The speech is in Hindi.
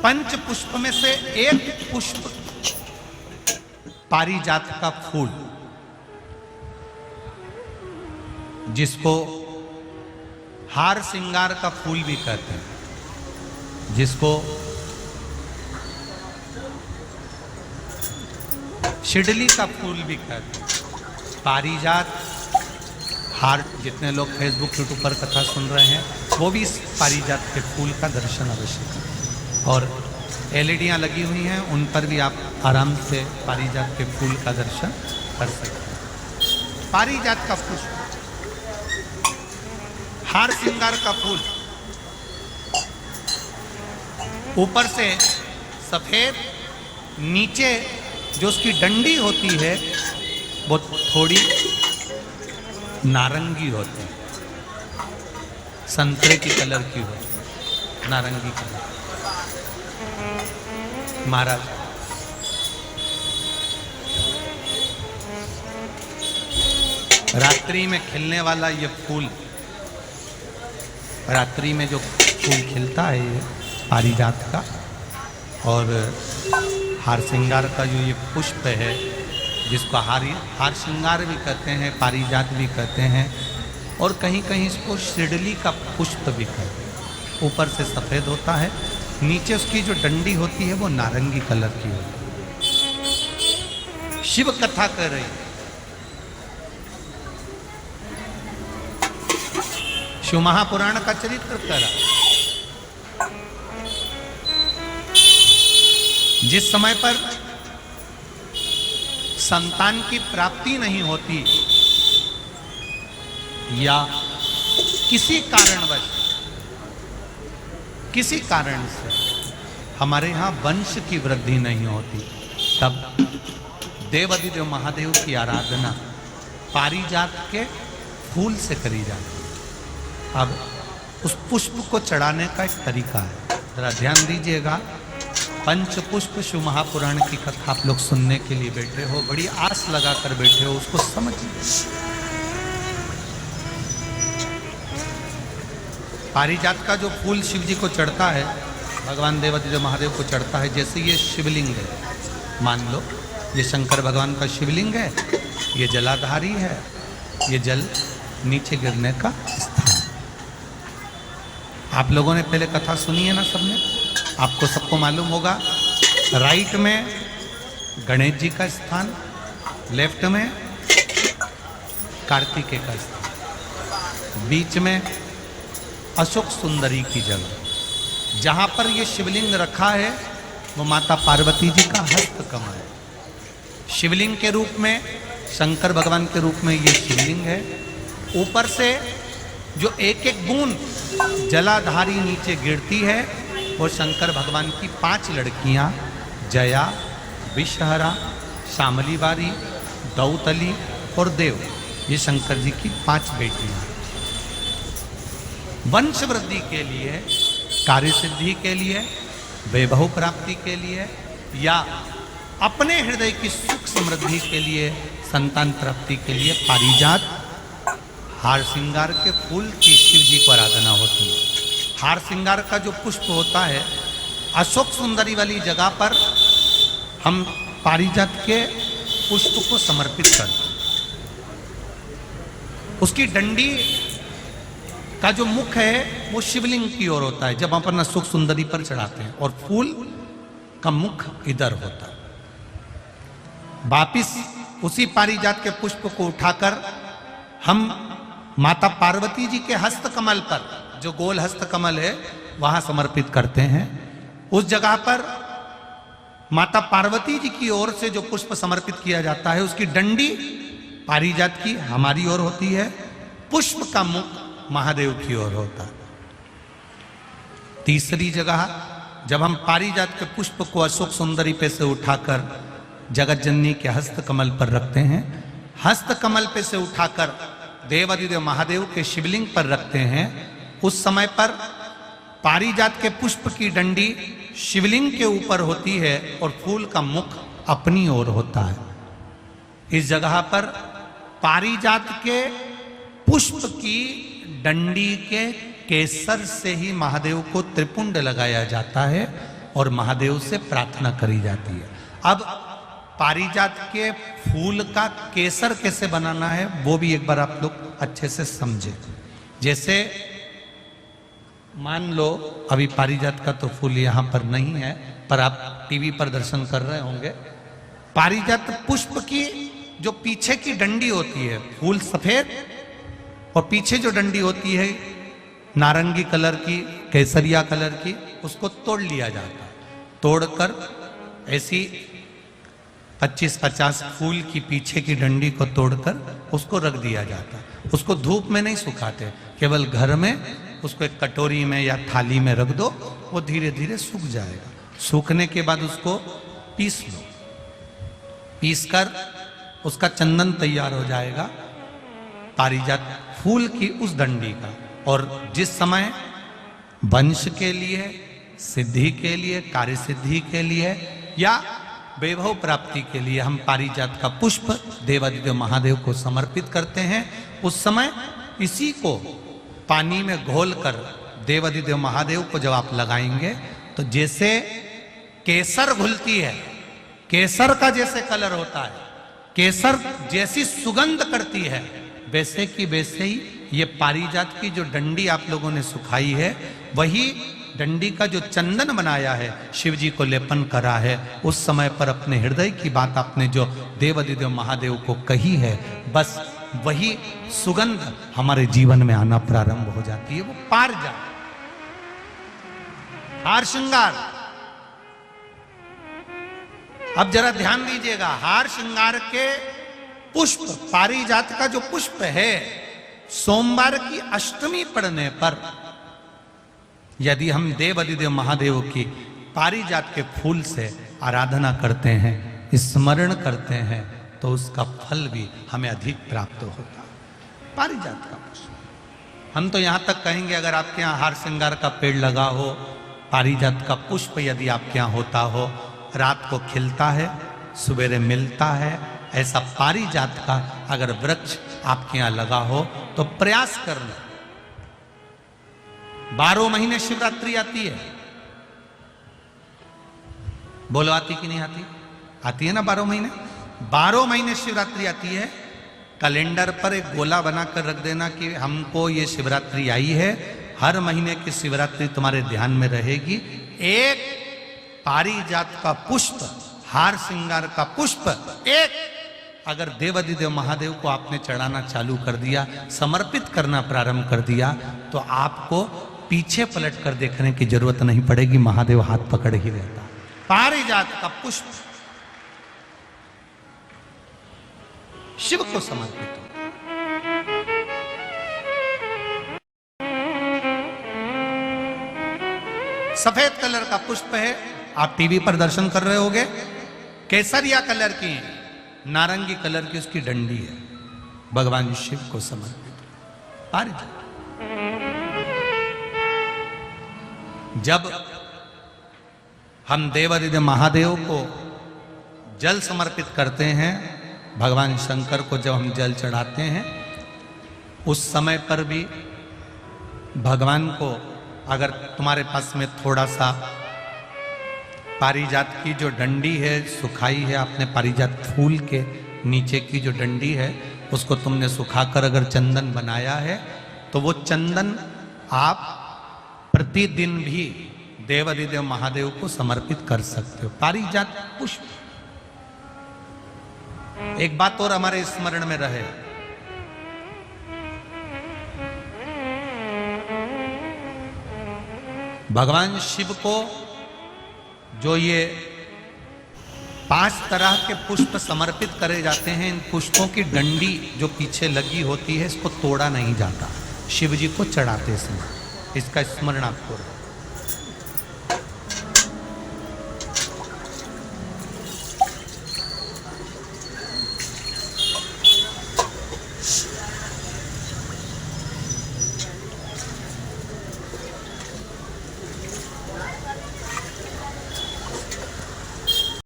पंच पुष्प में से एक पुष्प पारिजात का फूल, जिसको हार श्रृंगार का फूल भी कहते हैं, जिसको शिडली का फूल भी कहते हैं। पारिजात हार, जितने लोग फेसबुक यूट्यूब पर कथा सुन रहे हैं वो भी इस पारिजात के फूल का दर्शन अवश्य करें। और एलईडियाँ लगी हुई हैं, उन पर भी आप आराम से पारिजात के फूल का दर्शन कर सकते हैं। पारिजात का पुष्प, हार श्रृंगार का फूल, ऊपर से सफेद, नीचे जो उसकी डंडी होती है वो थोड़ी नारंगी होती है, संतरे की कलर की होती है, नारंगी कलर। महाराज रात्रि में खिलने वाला ये फूल, रात्रि में जो फूल खिलता है ये पारिजात का, और हार श्रृंगार का जो ये पुष्प है, जिसको हार श्रृंगार भी कहते हैं, पारिजात भी कहते हैं, और कहीं कहीं इसको शिडली का पुष्प भी कहते हैं। ऊपर से सफ़ेद होता है, नीचे उसकी जो डंडी होती है वो नारंगी कलर की होती है। शिव कथा कर रही, शिव महापुराण का चरित्र करा। जिस समय पर संतान की प्राप्ति नहीं होती या किसी कारणवश, किसी कारण से हमारे यहाँ वंश की वृद्धि नहीं होती, तब देवाधिदेव महादेव की आराधना पारिजात के फूल से करी जाती है। अब उस पुष्प को चढ़ाने का एक तरीका है, जरा ध्यान दीजिएगा। पंच पुष्प शिव महापुराण की कथा आप लोग सुनने के लिए बैठे हो, बड़ी आस लगा कर बैठे हो, उसको समझिए। पारिजात का जो फूल शिव जी को चढ़ता है, भगवान देवाधिदेव महादेव को चढ़ता है, जैसे ये शिवलिंग है, मान लो ये शंकर भगवान का शिवलिंग है, ये जलाधारी है, ये जल नीचे गिरने का स्थान। आप लोगों ने पहले कथा सुनी है ना सबने, आपको सबको मालूम होगा। राइट में गणेश जी का स्थान, लेफ्ट में कार्तिकेय का स्थान, बीच में अशोक सुंदरी की जगह। जहाँ पर ये शिवलिंग रखा है वो माता पार्वती जी का हस्त कमल है। शिवलिंग के रूप में, शंकर भगवान के रूप में ये शिवलिंग है। ऊपर से जो एक एक बूंद जलाधारी नीचे गिरती है वो शंकर भगवान की 5 लड़कियाँ, जया, विषहरा, शामली बारी, दौतली और देव, ये शंकर जी की 5 बेटियाँ। वंश वृद्धि के लिए, कार्य सिद्धि के लिए, वैभव प्राप्ति के लिए, या अपने हृदय की सुख समृद्धि के लिए, संतान प्राप्ति के लिए पारिजात हार श्रृंगार के फूल की शिव जी को आराधना होती है। हार श्रृंगार का जो पुष्प होता है, अशोक सुंदरी वाली जगह पर हम पारिजात के पुष्प को समर्पित करते हैं। उसकी डंडी का जो मुख है वो शिवलिंग की ओर होता है जब हम अपना सुख सुंदरी पर चढ़ाते हैं, और फूल का मुख इधर होता है। वापिस उसी पारिजात के पुष्प को उठाकर हम माता पार्वती जी के हस्त कमल पर, जो गोल हस्त कमल है, वहां समर्पित करते हैं। उस जगह पर माता पार्वती जी की ओर से जो पुष्प समर्पित किया जाता है, उसकी डंडी पारिजात की हमारी ओर होती है, पुष्प का मुख महादेव की ओर होता है। तीसरी जगह, जब हम पारिजात के पुष्प को अशोक सुंदरी पे से उठाकर जगत जननी के हस्त कमल पर रखते हैं, हस्त कमल पे से उठाकर देवाधिदेव महादेव के शिवलिंग पर रखते हैं, उस समय पर पारिजात के पुष्प की डंडी शिवलिंग के ऊपर होती है और फूल का मुख अपनी ओर होता है। इस जगह पर पारिजात के पुष्प की डंडी के केसर से ही महादेव को त्रिपुंड लगाया जाता है और महादेव से प्रार्थना करी जाती है। अब पारिजात के फूल का केसर कैसे बनाना है वो भी एक बार आप लोग अच्छे से समझे। जैसे मान लो अभी पारिजात का तो फूल यहाँ पर नहीं है, पर आप टीवी पर दर्शन कर रहे होंगे। पारिजात पुष्प की जो पीछे की डंडी होती है, फूल सफेद और पीछे जो डंडी होती है नारंगी कलर की, केसरिया कलर की, उसको तोड़ लिया जाता है। तोड़कर ऐसी 25-50 फूल की पीछे की डंडी को तोड़कर उसको रख दिया जाता है। उसको धूप में नहीं सुखाते, केवल घर में उसको एक कटोरी में या थाली में रख दो, वो धीरे धीरे सूख जाएगा। सूखने के बाद उसको पीस लो, पीसकर उसका चंदन तैयार हो जाएगा पारिजात फूल की उस डंडी का। और जिस समय वंश के लिए, सिद्धि के लिए, कार्य सिद्धि के लिए या वैभव प्राप्ति के लिए हम पारिजात का पुष्प देवादिदेव महादेव को समर्पित करते हैं, उस समय इसी को पानी में घोलकर देवादिदेव महादेव को जब आप लगाएंगे तो जैसे केसर घुलती है, केसर का जैसे कलर होता है, केसर जैसी सुगंध करती है, वैसे की वैसे ही ये पारिजात की जो डंडी आप लोगों ने सुखाई है, वही डंडी का जो चंदन बनाया है, शिव जी को लेपन करा है, उस समय पर अपने हृदय की बात आपने जो देवादिदेव महादेव को कही है, बस वही सुगंध हमारे जीवन में आना प्रारंभ हो जाती है। वो पारिजात हार श्रृंगार। अब जरा ध्यान दीजिएगा, हार श्रृंगार के पुष्प, पारिजात का जो पुष्प है, सोमवार की अष्टमी पड़ने पर यदि हम देवादिदेव महादेव की पारिजात के फूल से आराधना करते हैं, स्मरण करते हैं, तो उसका फल भी हमें अधिक प्राप्त होता है। पारिजात का पुष्प, हम तो यहां तक कहेंगे अगर आपके यहाँ हार श्रृंगार का पेड़ लगा हो, पारिजात का पुष्प यदि आपके यहाँ होता हो, रात को खिलता है, सवेरे मिलता है, ऐसा पारिजात का अगर वृक्ष आपके यहाँ लगा हो तो प्रयास करना। 12 महीने शिवरात्रि आती है, बोलो आती कि नहीं आती? आती है ना 12 महीने। 12 महीने शिवरात्रि आती है। कैलेंडर पर एक गोला बनाकर रख देना कि हमको ये शिवरात्रि आई है, हर महीने की शिवरात्रि तुम्हारे ध्यान में रहेगी। एक पारिजात का पुष्प, हार श्रृंगार का पुष्प एक अगर देवादिदेव महादेव को आपने चढ़ाना चालू कर दिया, समर्पित करना प्रारंभ कर दिया, तो आपको पीछे पलट कर देखने की जरूरत नहीं पड़ेगी, महादेव हाथ पकड़ ही रहता। पारिजात का पुष्प शिव को समर्पित हो। सफेद कलर का पुष्प है, आप टीवी पर दर्शन कर रहे होंगे। केसरिया कलर की, नारंगी कलर की उसकी डंडी है, भगवान शिव को समर्पित पारिजात। जब हम देवादिदेव महादेव को जल समर्पित करते हैं, भगवान शंकर को जब हम जल चढ़ाते हैं, उस समय पर भी भगवान को अगर तुम्हारे पास में थोड़ा सा पारिजात की जो डंडी है सुखाई है, आपने पारिजात फूल के नीचे की जो डंडी है उसको तुमने सुखाकर अगर चंदन बनाया है, तो वो चंदन आप प्रतिदिन भी देवादिदेव महादेव को समर्पित कर सकते हो। पारिजात पुष्प। एक बात और हमारे स्मरण में रहे, भगवान शिव को जो ये 5 तरह के पुष्प समर्पित करे जाते हैं, इन पुष्पों की डंडी जो पीछे लगी होती है, इसको तोड़ा नहीं जाता शिव जी को चढ़ाते समय। इसका स्मरण आपको